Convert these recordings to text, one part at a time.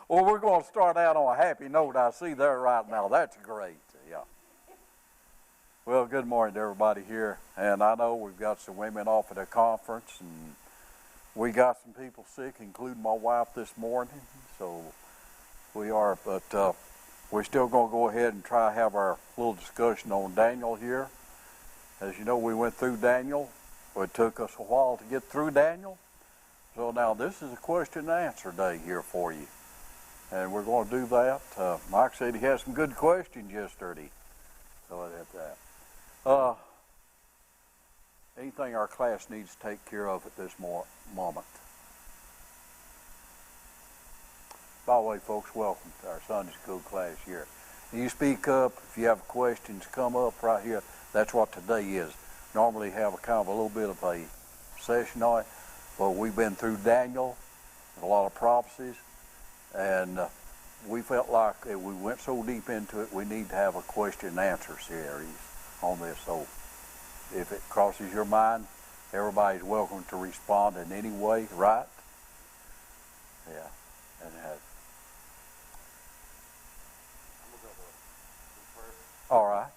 Well, we're going to start out on a happy note. I see there right now. That's great. Yeah. Well, good morning to everybody here. And I know we've got some women off at a conference, and we got some people sick, including my wife this morning. So we are, but we're still going to go ahead and try to have our little discussion on Daniel here. As you know, we went through Daniel. It took us a while to get through Daniel. So now this is a question and answer day here for you. And we're going to do that. Mike said he had some good questions yesterday. So I did that. Anything our class needs to take care of at this moment? By the way, folks, welcome to our Sunday school class here. You speak up. If you have questions, come up right here. That's what today is. Normally have a kind of a little bit of a session on it, but we've been through Daniel, a lot of prophecies, and we felt like we went so deep into it, we need to have a question and answer series on this. So if it crosses your mind, everybody's welcome to respond in any way, right? Yeah. And all right.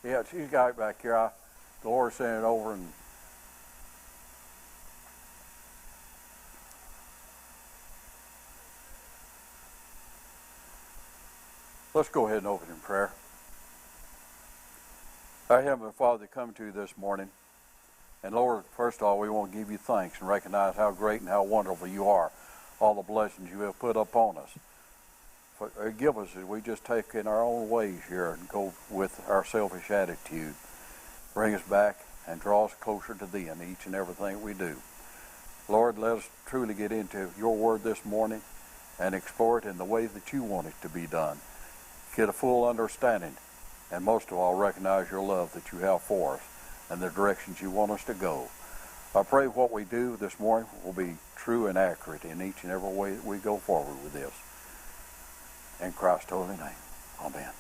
Yeah, she's got it back here. The Lord sent it over, and let's go ahead and open in prayer. Our Heavenly Father, come to you this morning. And Lord, first of all, we want to give you thanks and recognize how great and how wonderful you are. All the blessings you have put upon us. Forgive us as we just take in our own ways here and go with our selfish attitude. Bring us back and draw us closer to thee in each and everything we do. Lord, let us truly get into your word this morning and explore it in the way that you want it to be done. Get a full understanding, and most of all, recognize your love that you have for us and the directions you want us to go. I pray what we do this morning will be true and accurate in each and every way that we go forward with this. In Christ's holy name, amen.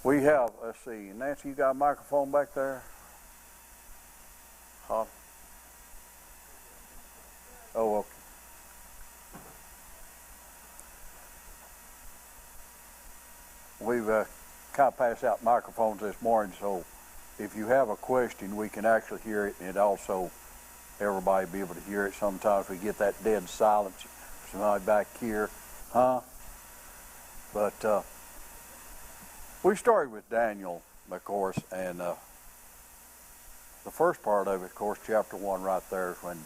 We have, let's see, Nancy, you got a microphone back there? Huh? Oh, okay. We've kind of passed out microphones this morning, so if you have a question, we can actually hear it, and also everybody be able to hear it. Sometimes we get that dead silence. Somebody back here, huh? But we started with Daniel, of course, and the first part of it, of course, chapter 1 right there is when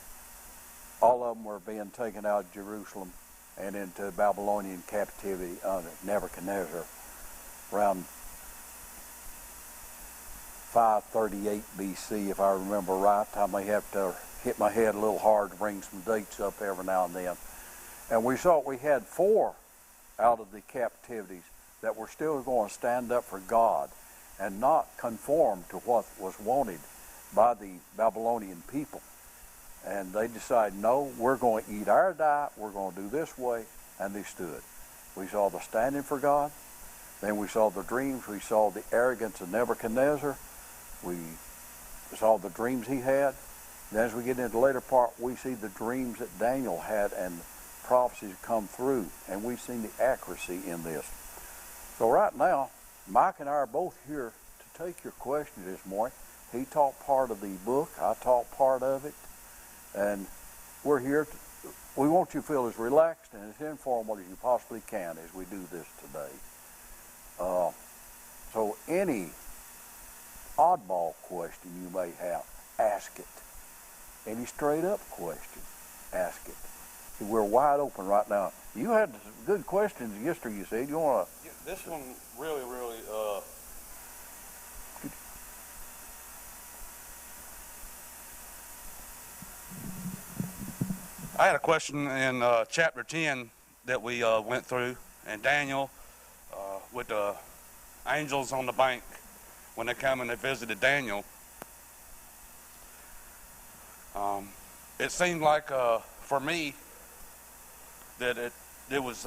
all of them were being taken out of Jerusalem and into Babylonian captivity under Nebuchadnezzar around 538 BC, if I remember right. I may have to hit my head a little hard to bring some dates up every now and then. And we saw we had 4 out of the captivities that were still going to stand up for God and not conform to what was wanted by the Babylonian people. And they decided, no, we're going to eat our diet, we're going to do this way, and they stood. We saw the standing for God, then we saw the dreams, we saw the arrogance of Nebuchadnezzar, we saw the dreams he had. Then as we get into the later part, we see the dreams that Daniel had and prophecies come through, and we've seen the accuracy in this. So right now, Mike and I are both here to take your questions this morning. He taught part of the book, I taught part of it, and we're here we want you to feel as relaxed and as informal as you possibly can as we do this today. So any oddball question you may have, ask it. Any straight up question, ask it. We're wide open right now. You had good questions yesterday, you said. You want to... Yeah, this one really, I had a question in chapter 10 that we went through, and Daniel, with the angels on the bank, when they come and they visited Daniel, it seemed like, for me, that it was,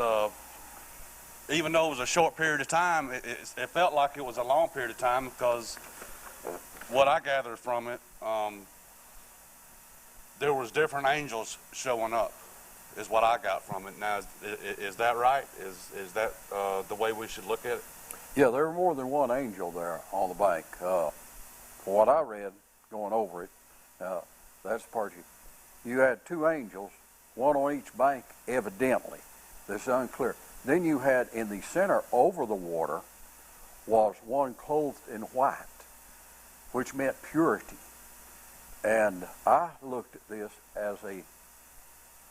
even though it was a short period of time, it felt like it was a long period of time, because what I gathered from it, there was different angels showing up, is what I got from it. Now, is that right? Is that the way we should look at it? Yeah, there were more than one angel there on the bank. From what I read, going over it, that's the part you had two angels, one on each bank, evidently. This is unclear. Then you had in the center over the water was one clothed in white, which meant purity. And I looked at this as a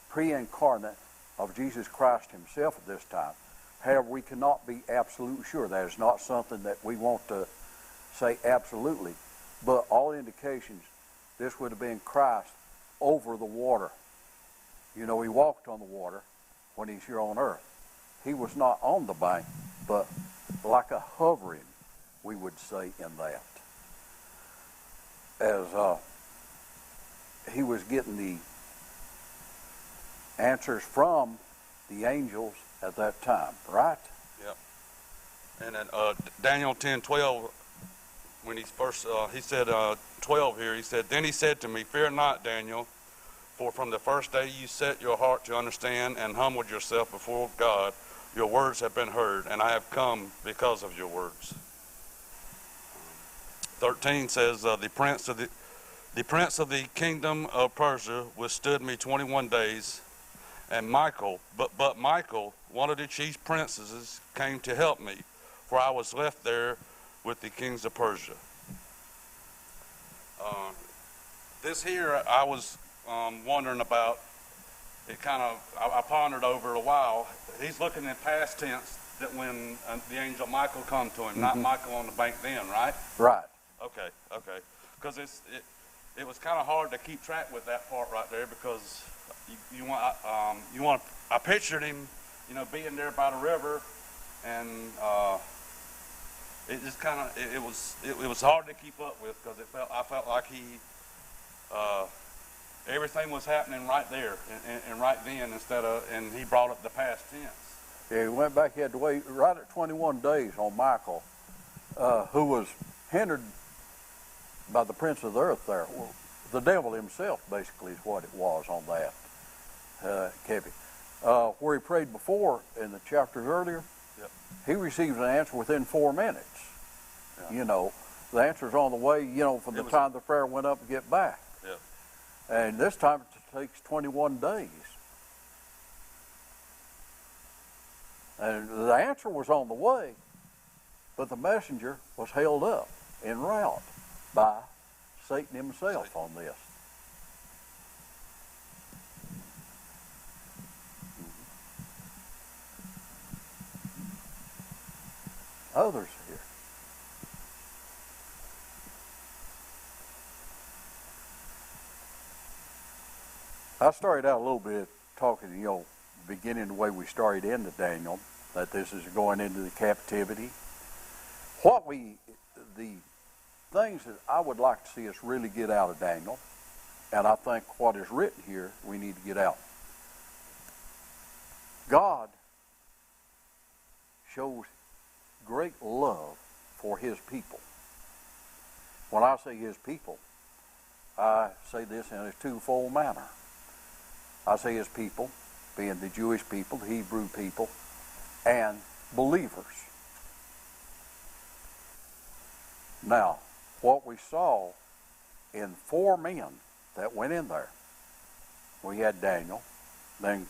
pre-incarnate of Jesus Christ himself at this time. However, we cannot be absolutely sure. That is not something that we want to say absolutely. But all indications, this would have been Christ over the water. You know, he walked on the water when he's here on earth. He was not on the bank, but like a hovering, we would say in that. As he was getting the answers from the angels at that time, right? Yep. And then Daniel 10:12, when he first, he said 12 here, he said, "Then he said to me, Fear not, Daniel, for from the first day you set your heart to understand and humbled yourself before God, your words have been heard, and I have come because of your words." 13 says, the prince of the kingdom of Persia withstood me 21 days, and Michael, but Michael, one of the chief princes, came to help me, for I was left there with the kings of Persia. This here, I was wondering about. It kind of, I pondered over it a while. He's looking in past tense, that when the angel Michael come to him, not Michael on the bank then, right? Right. Okay. Because it was kind of hard to keep track with that part right there, because I pictured him, being there by the river, and it just kind of it was hard to keep up with, because I felt like everything was happening right there and right then, and he brought up the past tense. Yeah, he went back. He had to wait right at 21 days on Michael, who was hindered by the prince of the earth there. Well, the devil himself, basically, is what it was on that, Kevin. Where he prayed before in the chapters earlier, yep, he received an answer within 4 minutes. Yeah. The answer's on the way, from the time the prayer went up to get back. Yep. And this time it takes 21 days. And the answer was on the way, but the messenger was held up en route by Satan himself on this. Others here. I started out a little bit talking, beginning the way we started into Daniel, that this is going into the captivity. The things that I would like to see us really get out of Daniel, and I think what is written here, we need to get out. God shows great love for his people. When I say his people, I say this in a twofold manner. I say his people, being the Jewish people, the Hebrew people, and believers. Now, what we saw in 4 men that went in there, we had Daniel, then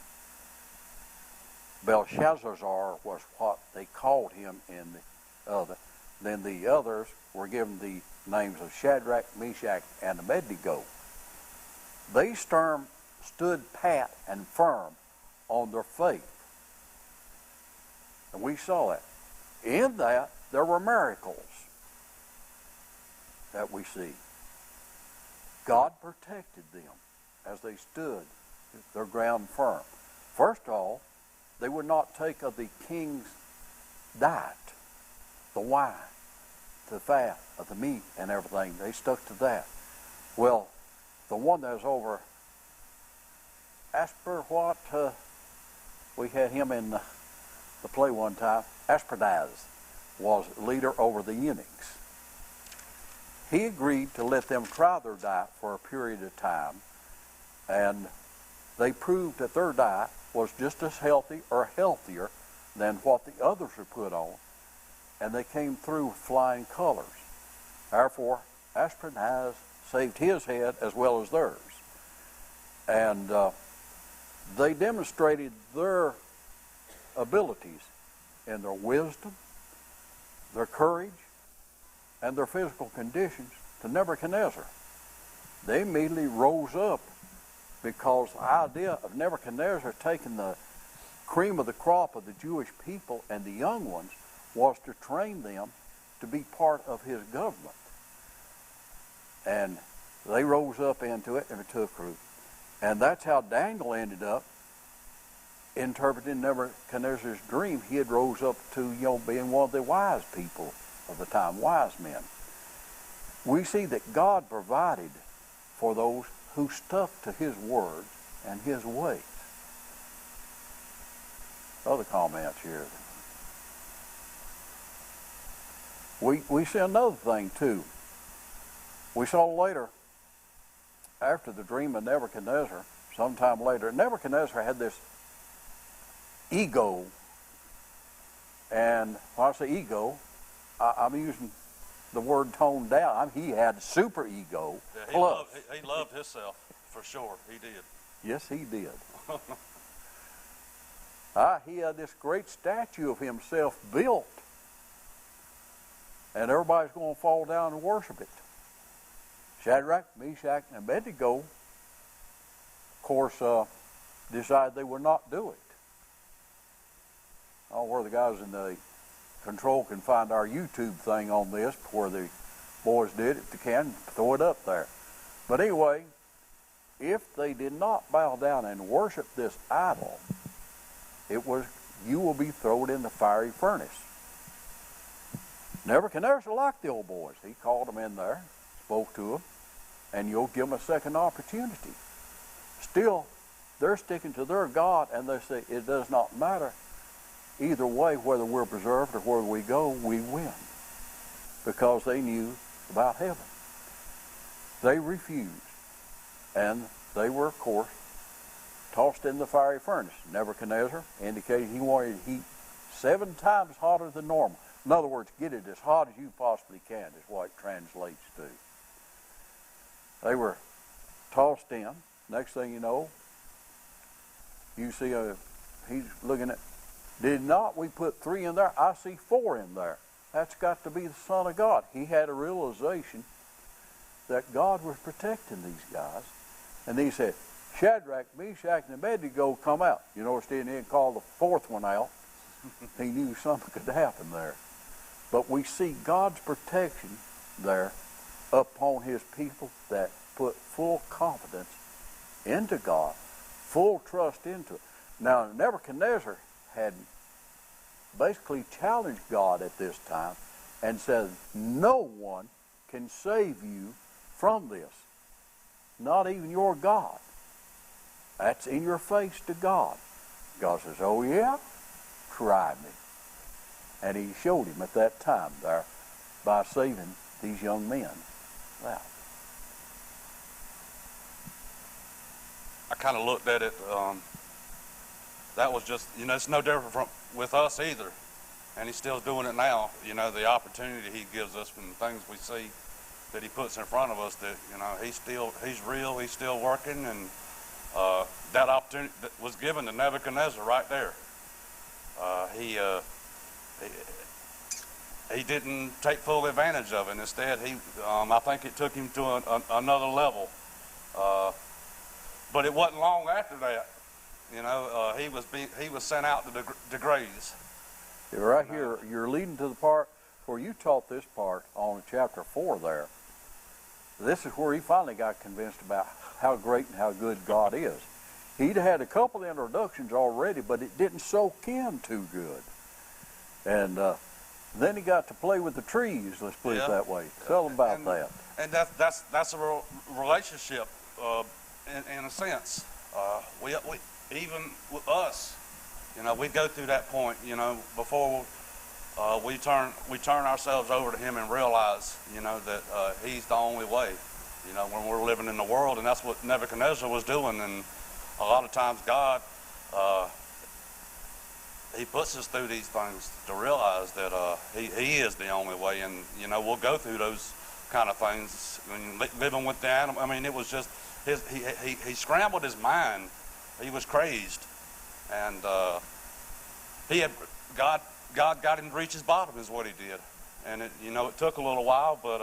Belshazzar was what they called him in the other. Then the others were given the names of Shadrach, Meshach, and Abednego. They stood pat and firm on their faith. And we saw that. In that, there were miracles that we see. God protected them as they stood their ground firm. First of all, they would not take of the king's diet, the wine, the fat, of the meat and everything. They stuck to that. Well, the one that was over we had him in the play one time. Asperdas was leader over the eunuchs. He agreed to let them try their diet for a period of time, And they proved that their diet was just as healthy or healthier than what the others were put on, and they came through with flying colors. Therefore, aspirin has saved his head as well as theirs. And they demonstrated their abilities in their wisdom, their courage, and their physical conditions to Nebuchadnezzar. They immediately rose up because the idea of Nebuchadnezzar taking the cream of the crop of the Jewish people and the young ones was to train them to be part of his government. And they rose up into it and it took root. And that's how Daniel ended up interpreting Nebuchadnezzar's dream. He had rose up to, being one of the wise people of the time, wise men. We see that God provided for those who stuck to his word and his ways. Other comments here. We see another thing too. We saw later, after the dream of Nebuchadnezzar, sometime later, Nebuchadnezzar had this ego. And when I say ego, I'm using the word toned down. He had super ego. Yeah, he loved himself, for sure. He did. Yes, he did. He had this great statue of himself built, and everybody's going to fall down and worship it. Shadrach, Meshach, and Abednego, of course, decided they would not do it. I don't know where the guys in the control can find our YouTube thing on this, where the boys did it. If they can, throw it up there. But anyway, if they did not bow down and worship this idol, it was, you will be thrown in the fiery furnace. Nebuchadnezzar liked the old boys. He called them in there, spoke to them, and you'll give them a second opportunity. Still, they're sticking to their God, and they say it does not matter. Either way, whether we're preserved or where we go, we win. Because they knew about heaven. They refused. And they were, of course, tossed in the fiery furnace. Nebuchadnezzar indicated he wanted heat 7 times hotter than normal. In other words, get it as hot as you possibly can is what it translates to. They were tossed in. Next thing you know, you see he's looking at, did not we put 3 in there? I see 4 in there. That's got to be the Son of God. He had a realization that God was protecting these guys. And he said, Shadrach, Meshach, and Abednego, come out. You notice he didn't call the 4th one out. He knew something could happen there. But we see God's protection there upon his people that put full confidence into God, full trust into it. Now, Nebuchadnezzar had basically challenged God at this time and said, no one can save you from this, not even your God. That's in your face to God. God says, oh yeah, try me. And he showed him at that time there by saving these young men. Wow. I kind of looked at it, that was just, it's no different with us either. And he's still doing it now. The opportunity he gives us from the things we see that he puts in front of us, that, he's real, he's still working, and that opportunity that was given to Nebuchadnezzar right there. He didn't take full advantage of it. Instead, I think it took him to another level. But it wasn't long after that. He was sent out to the graves. Right here, you're leading to the part where you taught this part on chapter 4 there. This is where he finally got convinced about how great and how good God is. He'd had a couple of introductions already, but it didn't soak in too good. And then he got to play with the trees, let's put it that way. Tell him about that. And that's a relationship, in a sense. We even with us, we go through that point, before we turn ourselves over to him and realize, that he's the only way. you know, when we're living in the world, and that's what Nebuchadnezzar was doing. And a lot of times God, he puts us through these things to realize that he is the only way. And, you know, we'll go through those kind of things. When living with the animal, I mean, it was just, he scrambled his mind. He was crazed. And God got him to reach his bottom is what he did. And, you know, it took a little while, but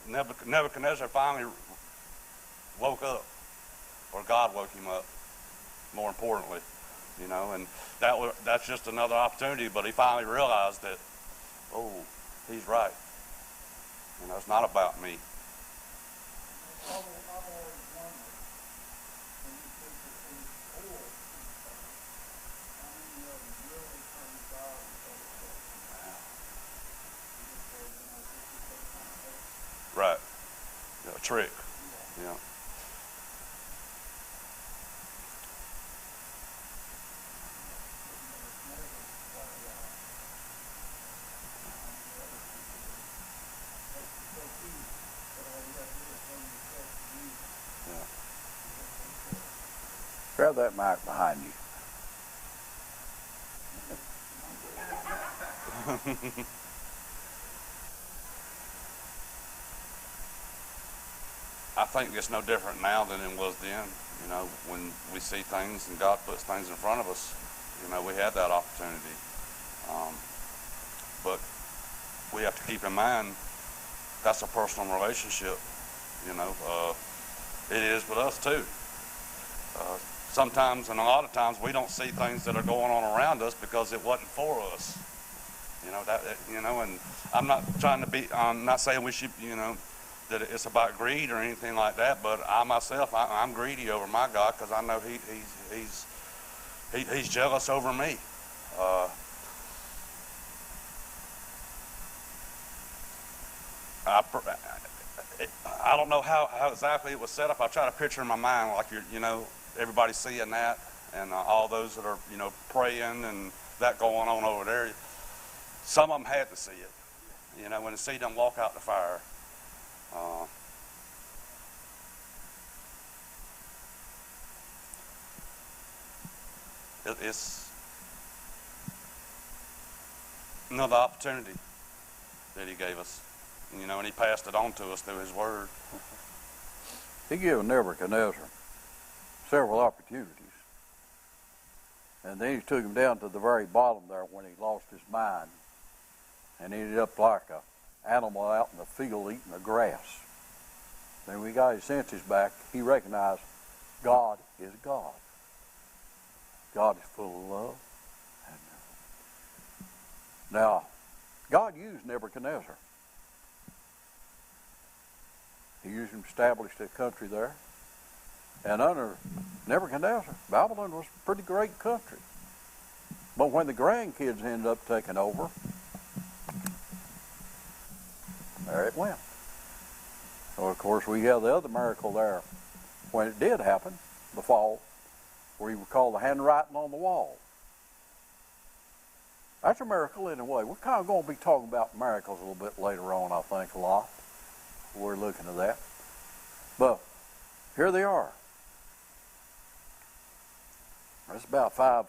Nebuchadnezzar finally woke up, or God woke him up, more importantly, you know, and that's just another opportunity. But he finally realized that, oh, he's right. You know, it's not about me. Right. Yeah, a trick. Yeah. Grab that mic behind you. I think it's no different now than it was then. You know, when we see things and God puts things in front of us, you know, we had that opportunity. But we have to keep in mind that's a personal relationship. You know, it is with us too. Sometimes, and a lot of times, we don't see things that are going on around us because it wasn't for us. You know that. You know, and I'm not trying to be. I'm not saying we should. You know, that it's about greed or anything like that. But I myself, I'm greedy over my God because I know he's jealous over me. I don't know how exactly it was set up. I try to picture in my mind like you know, everybody seeing that, and all those that are, you know, praying and that going on over there. Some of them had to see it, you know, when they see them walk out the fire. It's another opportunity that he gave us, you know, and he passed it on to us through his word. He gave Nebuchadnezzar several opportunities. And then he took him down to the very bottom there when he lost his mind and ended up like an animal out in the field eating the grass. Then when he got his senses back, he recognized God is God. God is full of love. Now, God used Nebuchadnezzar. He used him to establish a country there. And under Nebuchadnezzar, Babylon was a pretty great country. But when the grandkids ended up taking over, there it went. So, of course, we have the other miracle there. When it did happen, the fall, we would call the handwriting on the wall. That's a miracle in a way. We're kind of going to be talking about miracles a little bit later on, I think, a lot. We're looking at that. But here they are. That's about 5.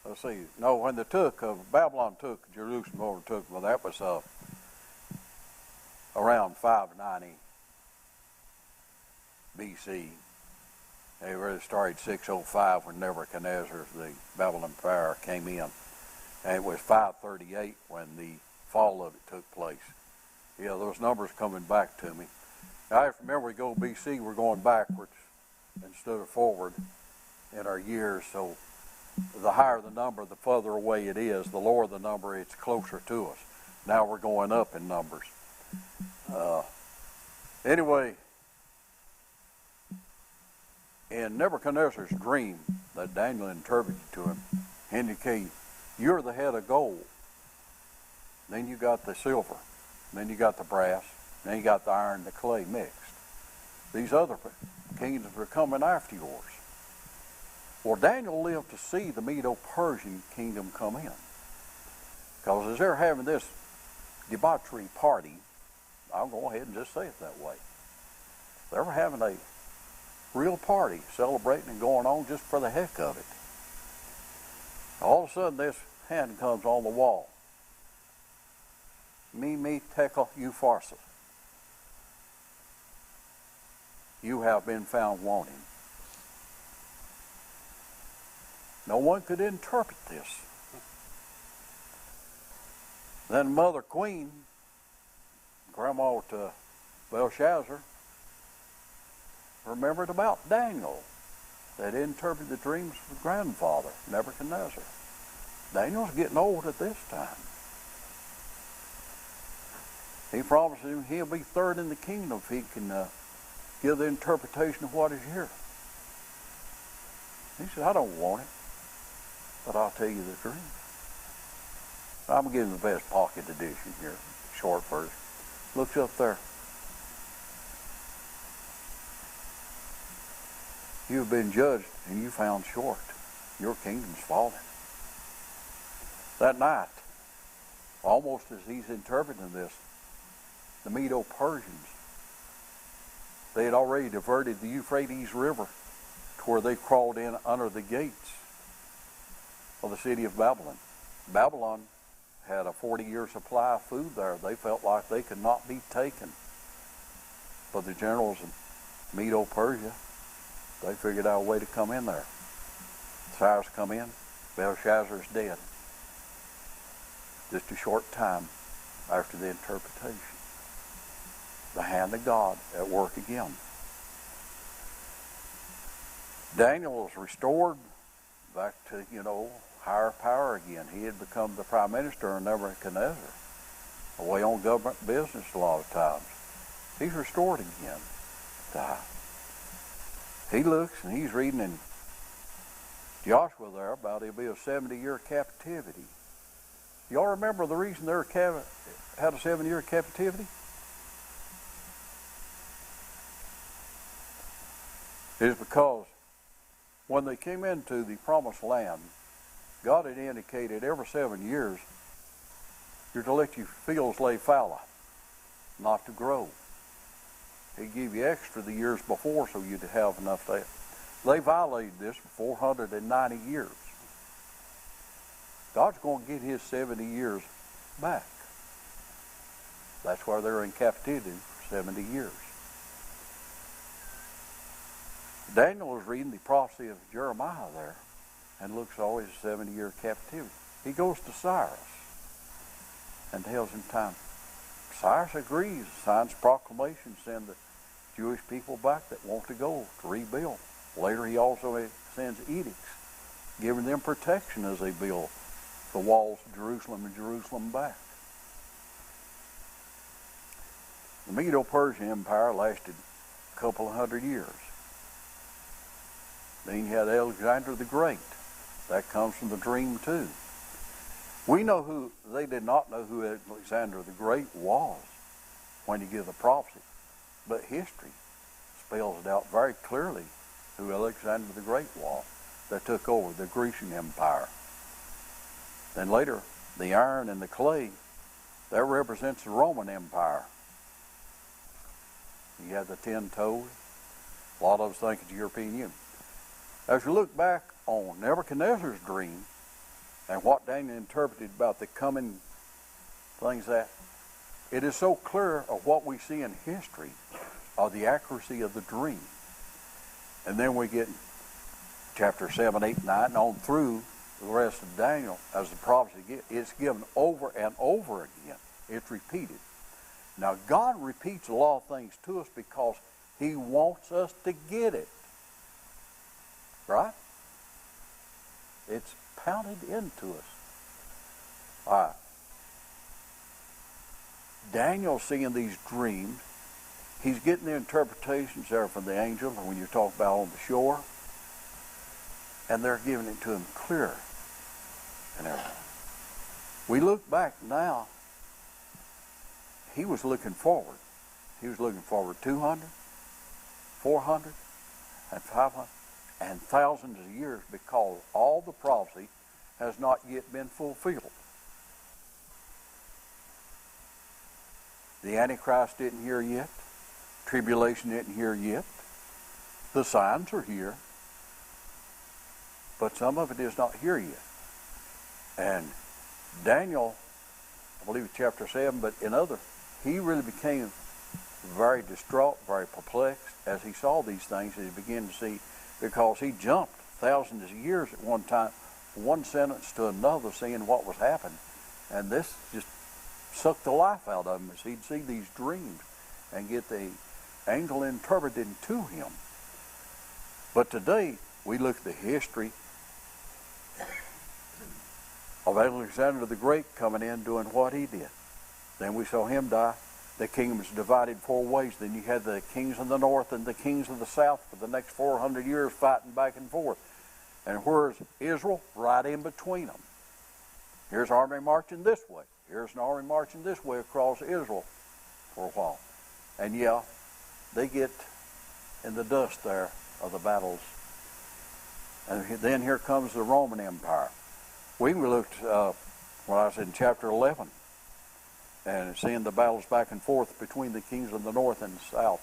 Let's see. No, when they took, Babylon took Jerusalem overtook, well, that was around 590 BC. They really started 605 when Nebuchadnezzar, the Babylon Empire, came in. And it was 538 when the fall of it took place. Yeah, those numbers coming back to me. Now, I remember we go BC, we're going backwards instead of forward in our years. So the higher the number, the further away it is. The lower the number, it's closer to us. Now we're going up in numbers. Anyway, in Nebuchadnezzar's dream that Daniel interpreted to him, indicate you're the head of gold. Then you got the silver. Then you got the brass. Then you got the iron and the clay mixed. These other kingdoms are coming after yours. Well, Daniel lived to see the Medo-Persian kingdom come in. Because as they're having this debauchery party. I'll go ahead and just say it that way. They were having a real party, celebrating and going on just for the heck of it. All of a sudden, this hand comes on the wall. Me, tekel, upharsin. You have been found wanting. No one could interpret this. Then Mother Queen, Grandma to Belshazzar, remembered about Daniel that interpreted the dreams of his grandfather, Nebuchadnezzar. Daniel's getting old at this time. He promised him he'll be third in the kingdom if he can give the interpretation of what is here. He said, I don't want it, but I'll tell you the dream. I'm going to give him the best pocket edition here, short version. Looks up there. You've been judged and you found short. Your kingdom's fallen. That night, almost as he's interpreting this, the Medo-Persians, they had already diverted the Euphrates River to where they crawled in under the gates of the city of Babylon. Babylon had a 40-year supply of food there. They felt like they could not be taken. But the generals in Medo-Persia, they figured out a way to come in there. Cyrus come in, Belshazzar's dead. Just a short time after the interpretation. The hand of God at work again. Daniel was restored back to, higher power again. He had become the prime minister in Nebuchadnezzar, away on government business a lot of times. He's restored again. He looks and he's reading in Joshua there about it'll be a 70-year captivity. Y'all remember the reason they had a 7-year captivity? Is because when they came into the promised land, God had indicated every 7 years you're to let your fields lay fallow, not to grow. He gave you extra the years before so you'd have enough there. They violated this for 490 years. God's going to get his 70 years back. That's why they're in captivity for 70 years. Daniel was reading the prophecy of Jeremiah there and looks always a 70-year captivity. He goes to Cyrus and tells him time. Cyrus agrees, signs proclamation, send the Jewish people back that want to go to rebuild. Later he also sends edicts giving them protection as they build the walls of Jerusalem and Jerusalem back. The Medo-Persian Empire lasted a couple of 100 years. Then you had Alexander the Great. That comes from the dream too. They did not know who Alexander the Great was when he gave the prophecy. But history spells it out very clearly who Alexander the Great was that took over the Grecian Empire. Then later, the iron and the clay, that represents the Roman Empire. You have the 10 toes. A lot of us think it's European Union. As you look back on Nebuchadnezzar's dream and what Daniel interpreted about the coming things, that it is so clear of what we see in history of the accuracy of the dream. And then we get chapter 7, 8, 9, and on through the rest of Daniel as the prophecy it's given over and over again. It's repeated. Now God repeats a lot of things to us because he wants us to get it. Right? It's pounded into us. All right. Daniel's seeing these dreams. He's getting the interpretations there from the angel when you talk about on the shore. And they're giving it to him clear and everything. We look back now. He was looking forward. He was looking forward 200, 400, and 500. And thousands of years because all the prophecy has not yet been fulfilled. The Antichrist isn't here yet. Tribulation isn't here yet. The signs are here. But some of it is not here yet. And Daniel, I believe it's chapter 7, but in other, he really became very distraught, very perplexed as he saw these things, and he began to see, because he jumped thousands of years at one time, one sentence to another, seeing what was happening. And this just sucked the life out of him as he'd see these dreams and get the angel interpreted to him. But today, we look at the history of Alexander the Great coming in doing what he did. Then we saw him die. The kingdom was divided 4 ways. Then you had the kings of the north and the kings of the south for the next 400 years fighting back and forth. And where's Israel? Right in between them. Here's an army marching this way. Here's an army marching this way across Israel for a while. And yeah, they get in the dust there of the battles. And then here comes the Roman Empire. We looked when I was in chapter 11 and seeing the battles back and forth between the kings of the north and the south.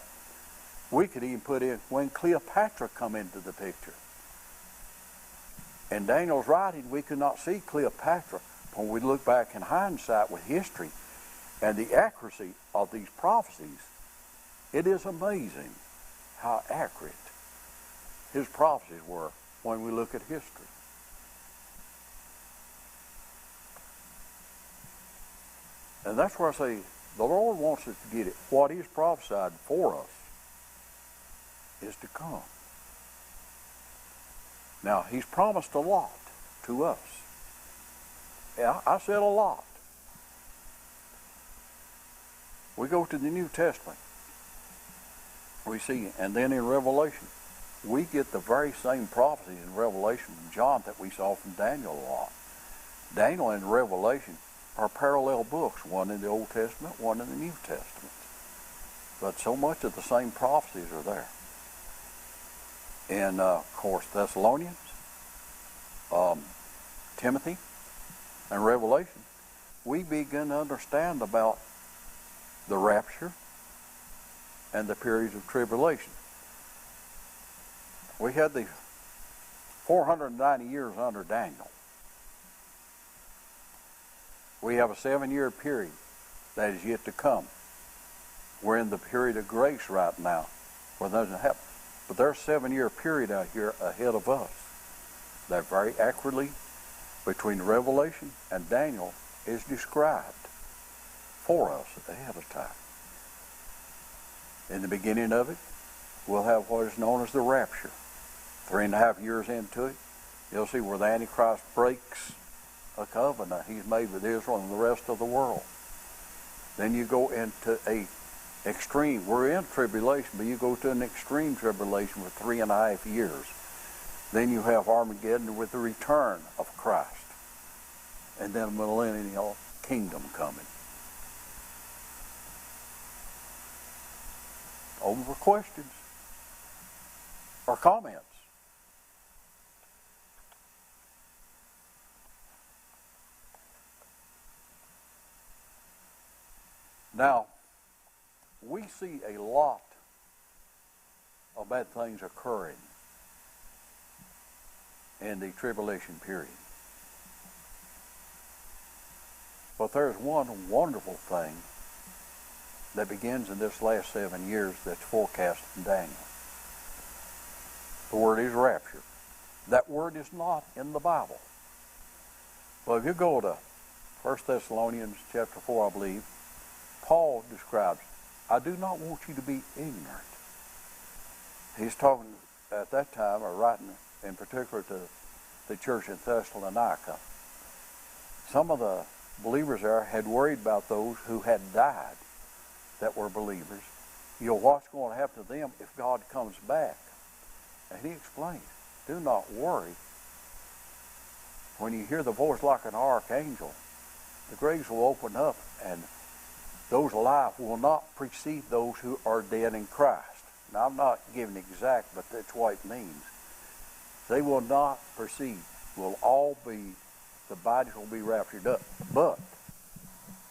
We could even put in when Cleopatra come into the picture. In Daniel's writing, we could not see Cleopatra. When we look back in hindsight with history and the accuracy of these prophecies, it is amazing how accurate his prophecies were when we look at history. And that's where I say the Lord wants us to get it. What He's prophesied for us is to come. Now, He's promised a lot to us. Yeah, I said a lot. We go to the New Testament. We see, and then in Revelation, we get the very same prophecies in Revelation from John that we saw from Daniel a lot. Daniel and Revelation are parallel books, one in the Old Testament, one in the New Testament. But so much of the same prophecies are there. In, of course, Thessalonians, Timothy, and Revelation, we begin to understand about the rapture and the periods of tribulation. We had the 490 years under Daniel. We have a 7-year period that is yet to come. We're in the period of grace right now, where that doesn't happen. But there's a 7-year period out here ahead of us that very accurately, between Revelation and Daniel, is described for us ahead of time. In the beginning of it, we'll have what is known as the rapture. 3.5 years into it, you'll see where the Antichrist breaks a covenant he's made with Israel and the rest of the world. Then you go into a extreme, we're in tribulation, but you go to an extreme tribulation for 3.5 years. Then you have Armageddon with the return of Christ. And then a millennial kingdom coming. Open for questions or comments. Now, we see a lot of bad things occurring in the tribulation period. But there's one wonderful thing that begins in this last 7 years that's forecast in Daniel. The word is rapture. That word is not in the Bible. Well, if you go to 1 Thessalonians chapter 4, I believe, Paul describes, I do not want you to be ignorant. He's talking at that time, or writing in particular to the church in Thessalonica. Some of the believers there had worried about those who had died that were believers. You know, what's going to happen to them if God comes back? And he explained, do not worry. When you hear the voice like an archangel, the graves will open up and those alive will not precede those who are dead in Christ. Now, I'm not giving exact, but that's what it means. They will not precede. Will all be, the bodies will be raptured up. But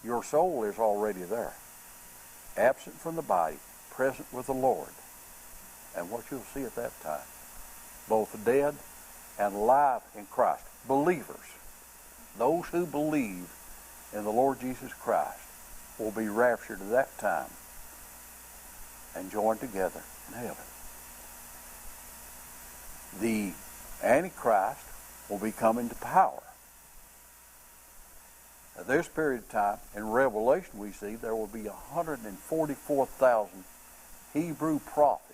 your soul is already there. absent from the body, present with the Lord. And what you'll see at that time, both dead and alive in Christ, believers, those who believe in the Lord Jesus Christ will be raptured at that time and joined together in heaven. The Antichrist will be coming to power. At this period of time, in Revelation we see there will be 144,000 Hebrew prophets.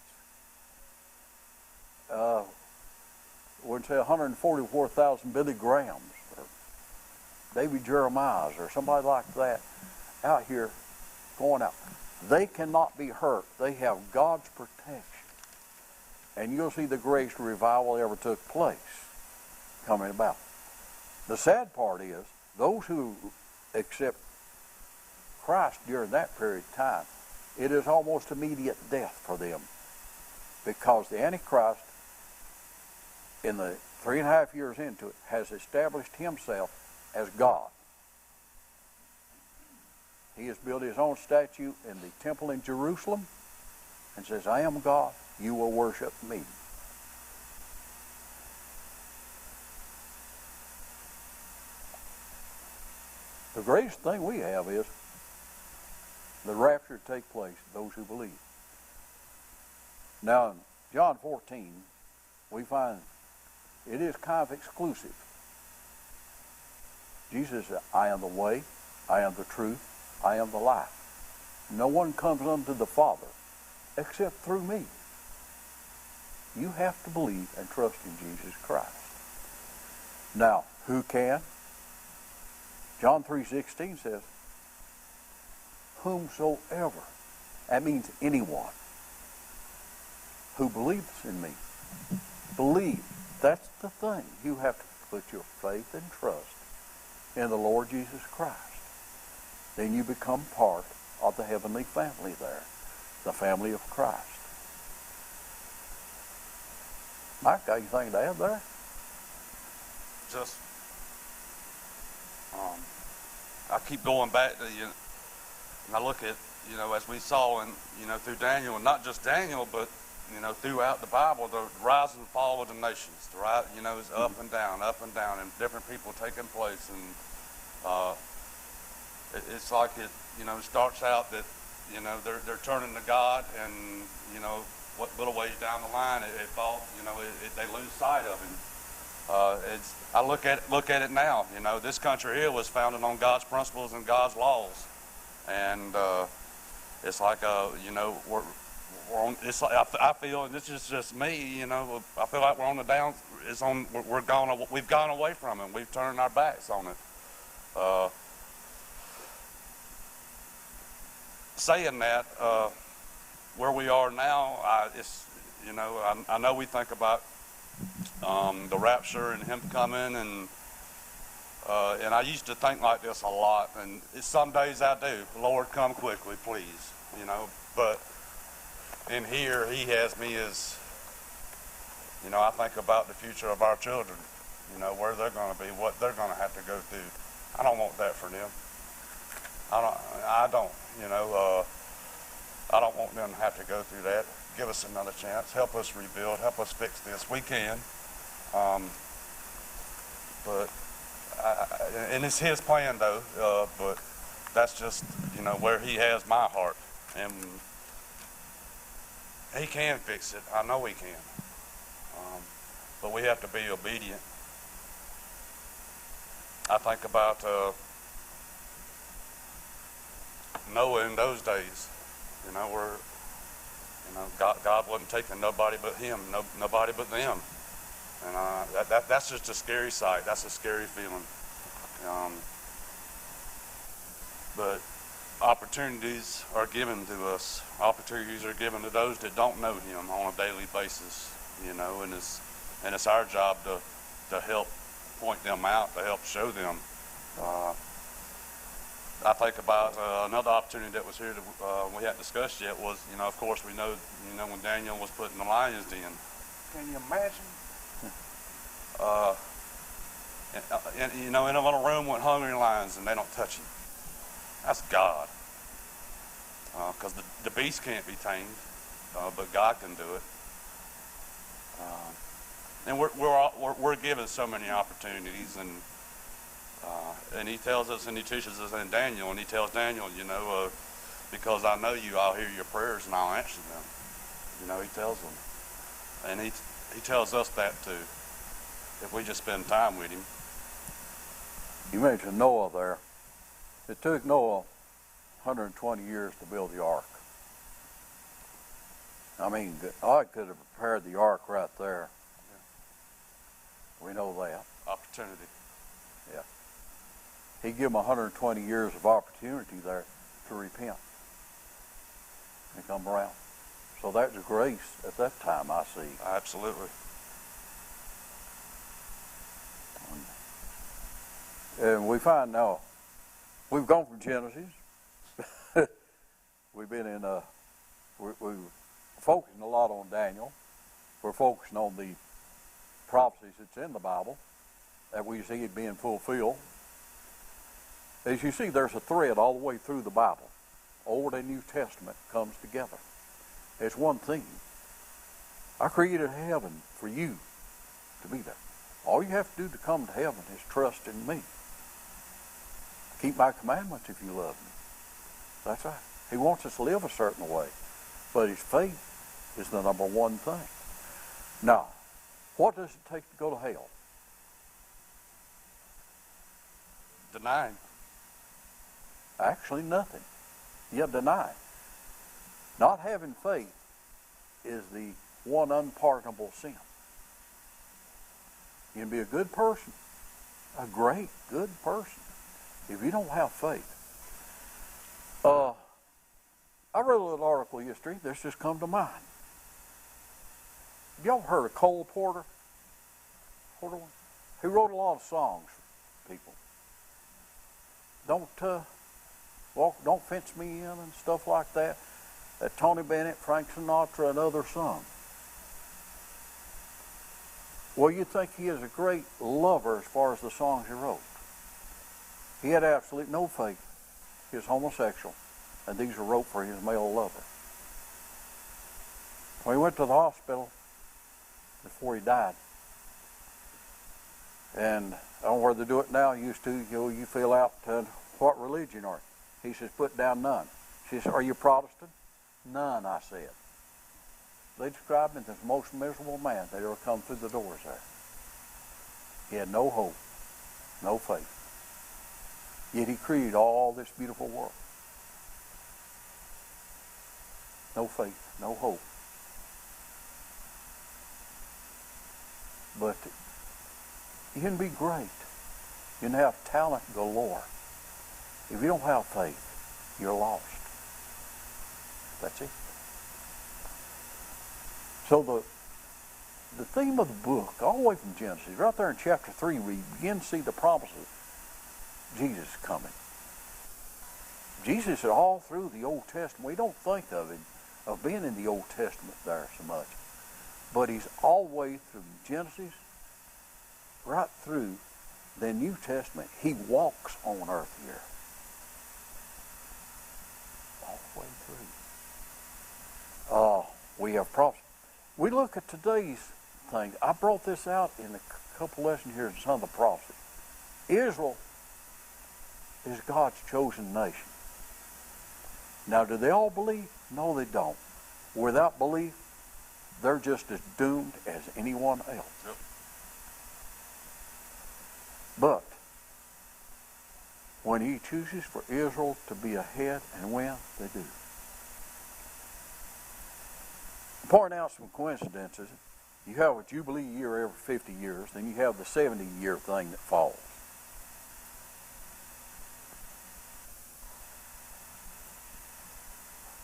I wouldn't say 144,000 Billy Grahams or David Jeremiahs or somebody like that out here going out. They cannot be hurt. They have God's protection. And you'll see the greatest revival that ever took place coming about. The sad part is, those who accept Christ during that period of time, it is almost immediate death for them, because the Antichrist, in the 3.5 years into it, has established himself as God. He has built his own statue in the temple in Jerusalem and says, I am God, you will worship me. The greatest thing we have is the rapture take place, those who believe. Now in John 14, we find it is kind of exclusive. Jesus said, I am the way, I am the truth, I am the life. No one comes unto the Father except through me. You have to believe and trust in Jesus Christ. Now, who can? John 3:16 says, whomsoever, that means anyone, who believes in me. Believe. That's the thing. You have to put your faith and trust in the Lord Jesus Christ. Then you become part of the heavenly family there, the family of Christ. Mike, got anything to add there? Just, I keep going back to, and I look at, as we saw in, through Daniel, and not just Daniel, but, throughout the Bible, the rise and fall of the nations. The rise, is up and down, and different people taking place. And it's like it, starts out that, they're turning to God, and, what little ways down the line it falls, they lose sight of Him. I look at it now. This country here was founded on God's principles and God's laws, and it's like we're on. It's like I feel, and this is just me. I feel like we're on the down. We've gone away from it. We've turned our backs on it. Saying that, where we are now, I know we think about the rapture and Him coming, and I used to think like this a lot, and some days I do. Lord, come quickly, please. But in here, He has me as, I think about the future of our children. Where they're going to be, what they're going to have to go through. I don't want that for them. I don't. I don't want them to have to go through that. Give us another chance. Help us rebuild. Help us fix this. We can. But and it's His plan, though. But that's just where He has my heart, and He can fix it. I know He can. But we have to be obedient. I think about Noah in those days. Where God wasn't taking nobody but him, nobody but them, and that's just a scary sight. That's a scary feeling. But opportunities are given to us. Opportunities are given to those that don't know Him on a daily basis. And it's our job to help point them out, to help show them. I think about another opportunity that was here that we hadn't discussed yet was, of course, we know, when Daniel was put in the lion's den. Can you imagine? In a little room with hungry lions, and they don't touch him. That's God. because the beast can't be tamed, but God can do it. And we're given so many opportunities, and He tells us, and He teaches us in Daniel, and He tells Daniel, because I know you, I'll hear your prayers and I'll answer them. He tells them, and He tells us that too, if we just spend time with Him. You mentioned Noah there. It took Noah 120 years to build the ark. I mean, God could have prepared the ark right there. Yeah. We know that. Opportunity. Yeah. He gave them 120 years of opportunity there to repent and come around. So that was grace at that time, I see. Absolutely. And we find now, we've gone from Genesis. We've been in we're focusing a lot on Daniel. We're focusing on the prophecies that's in the Bible that we see it being fulfilled. As you see, there's a thread all the way through the Bible. Old and New Testament comes together. It's one thing. I created heaven for you to be there. All you have to do to come to heaven is trust in me. Keep my commandments if you love me. That's right. He wants us to live a certain way. But His faith is the number one thing. Now, what does it take to go to hell? Denying. Actually, nothing. You deny. Not having faith is the one unpardonable sin. You can be a good person, a great, good person, if you don't have faith. I read a little article yesterday. This just come to mind. Have y'all heard of Cole Porter? He wrote a lot of songs for people. Don't fence me in and stuff like that. That Tony Bennett, Frank Sinatra, and others sung. Well, you think he is a great lover as far as the songs he wrote. He had absolutely no faith. He was homosexual, and these were wrote for his male lover. When he went to the hospital before he died, and I don't know where they do it now. Used to, you fill out what religion are you? He says, put down none. She says, are you Protestant? None, I said. They described him as the most miserable man that ever come through the doors there. He had no hope, no faith. Yet He created all this beautiful world. No faith, no hope. But you can be great. You can have talent galore. If you don't have faith, you're lost. That's it. So the theme of the book, all the way from Genesis, right there in chapter 3, we begin to see the promises. Jesus is coming. Jesus is all through the Old Testament. We don't think of him, of being in the Old Testament there so much. But He's all the way from Genesis, right through the New Testament. He walks on earth here. All the way through. We have prophecy. We look at today's thing. I brought this out in a couple lessons here in some of the prophecy. Israel is God's chosen nation. Now, do they all believe? No, they don't. Without belief, they're just as doomed as anyone else. Yep. But when He chooses for Israel to be ahead and win, they do. Point out some coincidences. You have a Jubilee year every 50 years, then you have the 70-year thing that falls.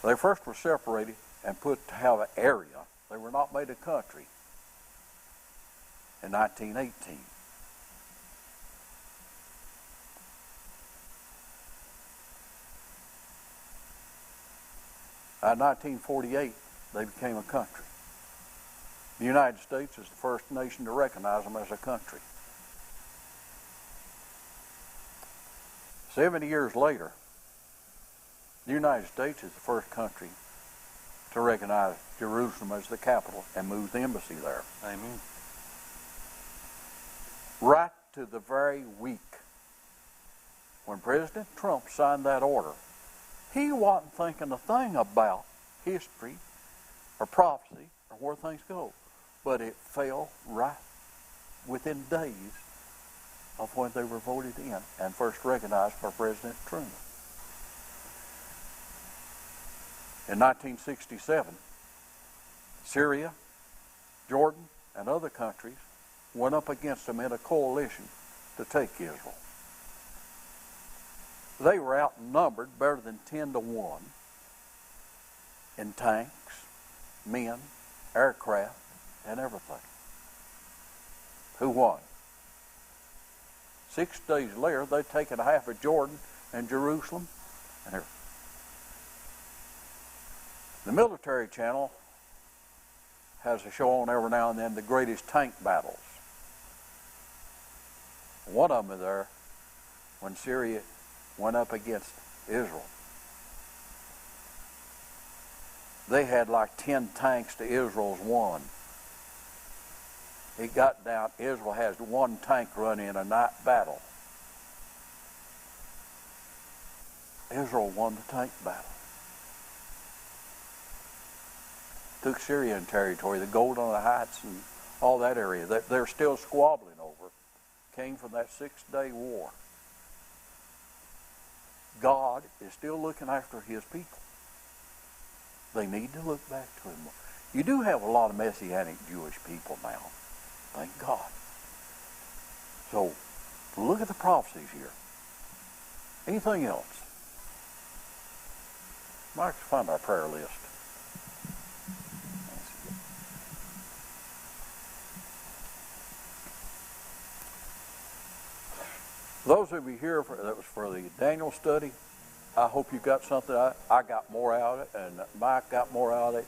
They first were separated and put to have an area. They were not made a country in 1918. In 1948, they became a country. The United States is the first nation to recognize them as a country. 70 years later, The United States is the first country to recognize Jerusalem as the capital and move the embassy there. Amen. Right to the very week when President Trump signed that order, he wasn't thinking a thing about history or prophecy or where things go. But it fell right within days of when they were voted in and first recognized by President Truman. In 1967, Syria, Jordan, and other countries went up against them in a coalition to take Israel. They were outnumbered better than 10 to 1 in tanks, men, aircraft, and everything. Who won? 6 days later, they'd taken half of Jordan and Jerusalem and everything. The military channel has a show on every now and then, the greatest tank battles. One of them is there when Syria went up against Israel. They had like 10 tanks to Israel's 1. It got down, Israel has 1 tank run in a night battle. Israel won the tank battle. Took Syrian territory, the Golan Heights and all that area that they're still squabbling over, came from that 6-day war. God is still looking after his people. They need to look back to him. You do have a lot of Messianic Jewish people now. Thank God. So, look at the prophecies here. Anything else? Mike, find our prayer list. Those of you here that was for the Daniel study, I hope you got something. I got more out of it, and Mike got more out of it.